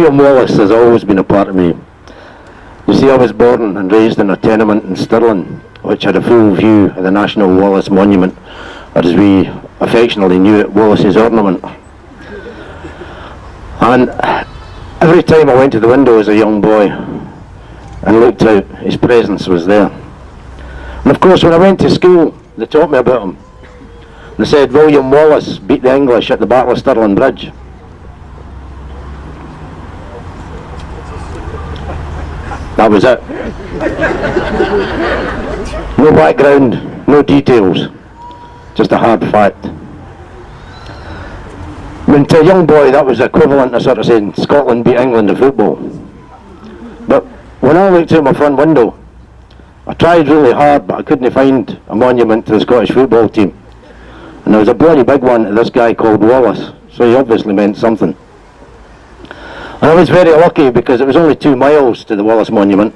William Wallace has always been a part of me. You see, I was born and raised in a tenement in Stirling, which had a full view of the National Wallace Monument, or as we affectionately knew it, Wallace's Ornament. And every time I went to the window as a young boy and looked out, his presence was there. And of course, when I went to school, they taught me about him. They said William Wallace beat the English at the Battle of Stirling Bridge. That was it. No background, no details, just a hard fact. I mean, to a young boy, that was equivalent to sort of saying Scotland beat England in football. But when I looked out my front window, I tried really hard, but I couldn't find a monument to the Scottish football team. And there was a bloody big one to this guy called Wallace, so he obviously meant something. And I was very lucky because it was only 2 miles to the Wallace Monument,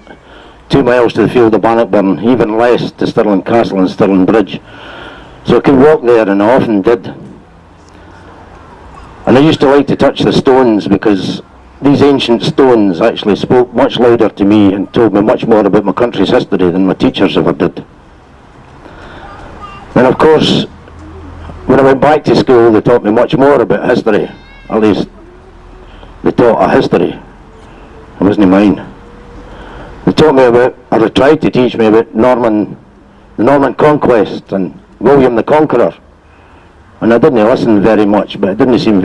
2 miles to the field of Bannockburn, even less to Stirling Castle and Stirling Bridge. So I could walk there, and I often did. And I used to like to touch the stones because these ancient stones actually spoke much louder to me and told me much more about my country's history than my teachers ever did. And of course, when I went back to school, they taught me much more about history. At least they taught a history. It wasn't mine. They taught me about, or they tried to teach me about the Norman Conquest and William the Conqueror. And I didn't listen very much, but it didn't seem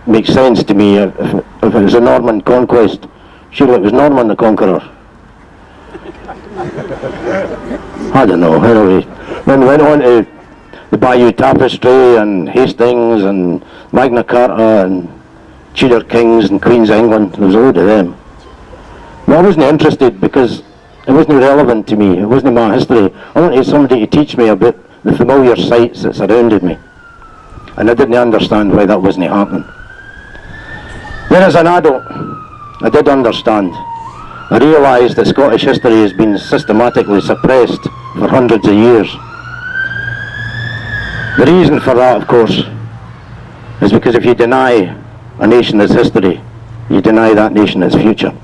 make sense to me if it was a Norman Conquest. Surely it was Norman the Conqueror. I don't know, anyway. Then we went on to the Bayeux Tapestry and Hastings and Magna Carta and Tudor Kings and Queen's England. There was a load of them. But I wasn't interested because it wasn't relevant to me. It wasn't my history. I wanted somebody to teach me about the familiar sights that surrounded me. And I didn't understand why that wasn't happening. Then as an adult, I did understand. I realised that Scottish history has been systematically suppressed for hundreds of years. The reason for that, of course, is because if you deny a nation its history, you deny that nation its future.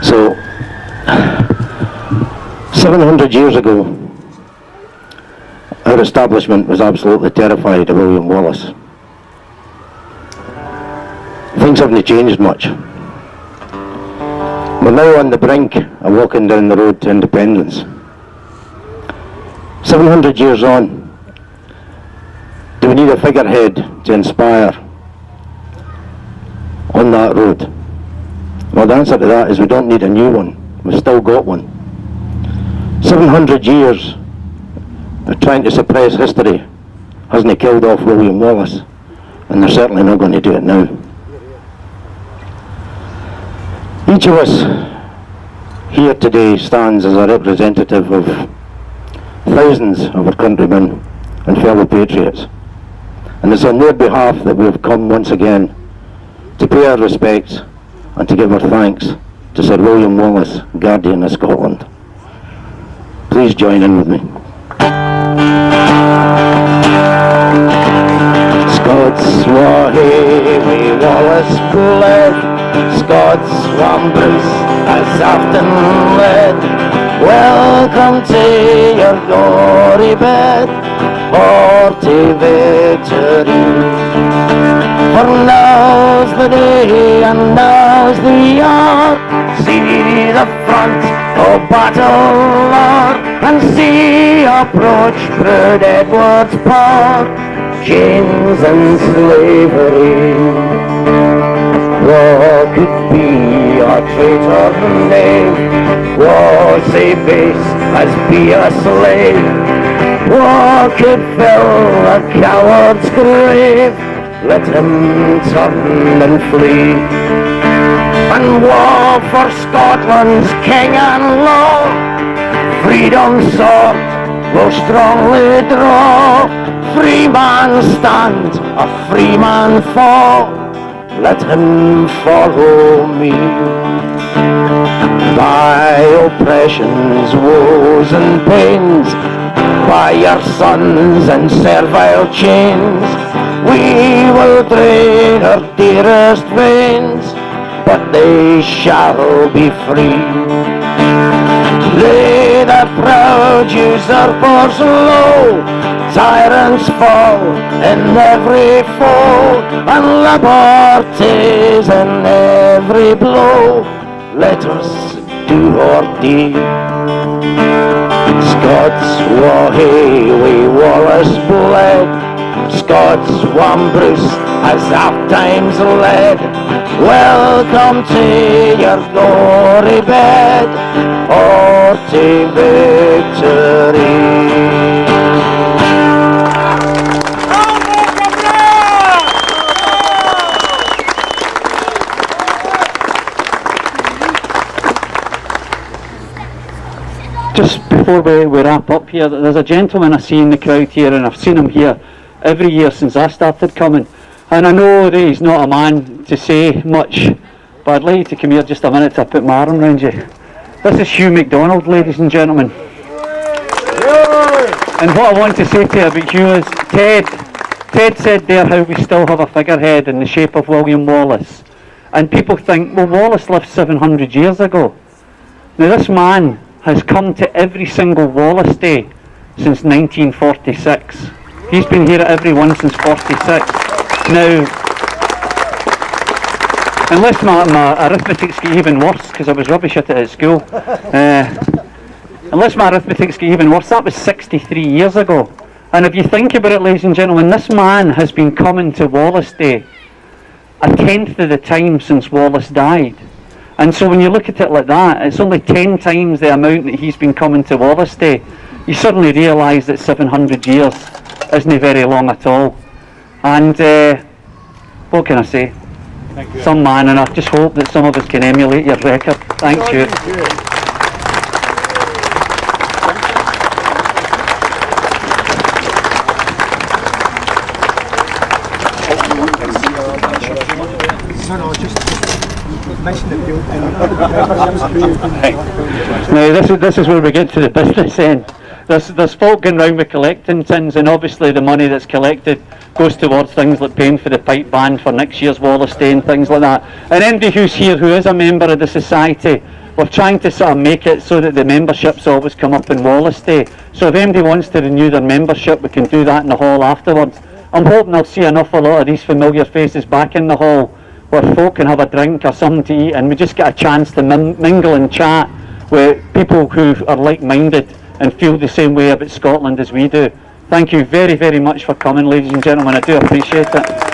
So, 700 years ago, our establishment was absolutely terrified of William Wallace. Things haven't changed much. We're now on the brink of walking down the road to independence. 700 years on, do we need a figurehead to inspire on that road? Well, the answer to that is we don't need a new one. We've still got one. 700 years of trying to suppress history hasn't killed off William Wallace, and they're certainly not going to do it now. Each of us here today stands as a representative of thousands of our countrymen and fellow patriots, and it's on their behalf that we have come once again to pay our respects and to give our thanks to Sir William Wallace, Guardian of Scotland. Please join in with me. Scots were heavy, Wallace bled. Scots were Bruce as often led. Welcome to your glory bed, or to victory. For now's the day and now's the hour. See the front of battle, Lord, and see approach Prince Edward's Park. Chains and slavery. What could be a traitor name? Was a base as be a slave? What could fill a coward's grave? Let him turn and flee. And war for Scotland's king and law. Freedom's sword will strongly draw. Free man stand, a free man fall. Let him follow me. By oppression's woes and pains, by your sons in servile chains, We will drain our dearest veins, but they shall be free. Lay the proud usurpers low, tyrants fall in every foe, and liberty's in every blow. Let us do or die. Scots wha hae wi Wallace bled, Scots wha Bruce has oft times led. Welcome to your glory bed, or to victory. Just before we wrap up here, there's a gentleman I see in the crowd here, and I've seen him here every year since I started coming. And I know that he's not a man to say much, but I'd like you to come here just a minute to put my arm around you. This is Hugh MacDonald, ladies and gentlemen. And what I want to say to you about Hugh is, Ted said there how we still have a figurehead in the shape of William Wallace. And people think, well, Wallace lived 700 years ago. Now this man has come to every single Wallace Day since 1946. He's been here at every one since 46. Now, unless my arithmetic's get even worse, because I was rubbish at it at school, unless my arithmetic's get even worse, that was 63 years ago. And if you think about it, ladies and gentlemen, this man has been coming to Wallace Day a tenth of the time since Wallace died. And so when you look at it like that, it's only 10 times the amount that he's been coming to Wallace Day. You suddenly realise that 700 years isn't very long at all. And what can I say? Some man, and I just hope that some of us can emulate your record. Thanks, you. Now this is where we get to the business end. There's folk going round with collecting tins, and obviously the money that's collected goes towards things like paying for the pipe band for next year's Wallace Day and things like that. And anybody who's here who is a member of the society, we're trying to sort of make it so that the memberships always come up in Wallace Day. So if anybody wants to renew their membership, we can do that in the hall afterwards. I'm hoping I'll see an awful lot of these familiar faces back in the hall, where folk can have a drink or something to eat, and we just get a chance to mingle and chat with people who are like-minded and feel the same way about Scotland as we do. Thank you very, very much for coming, ladies and gentlemen. I do appreciate it.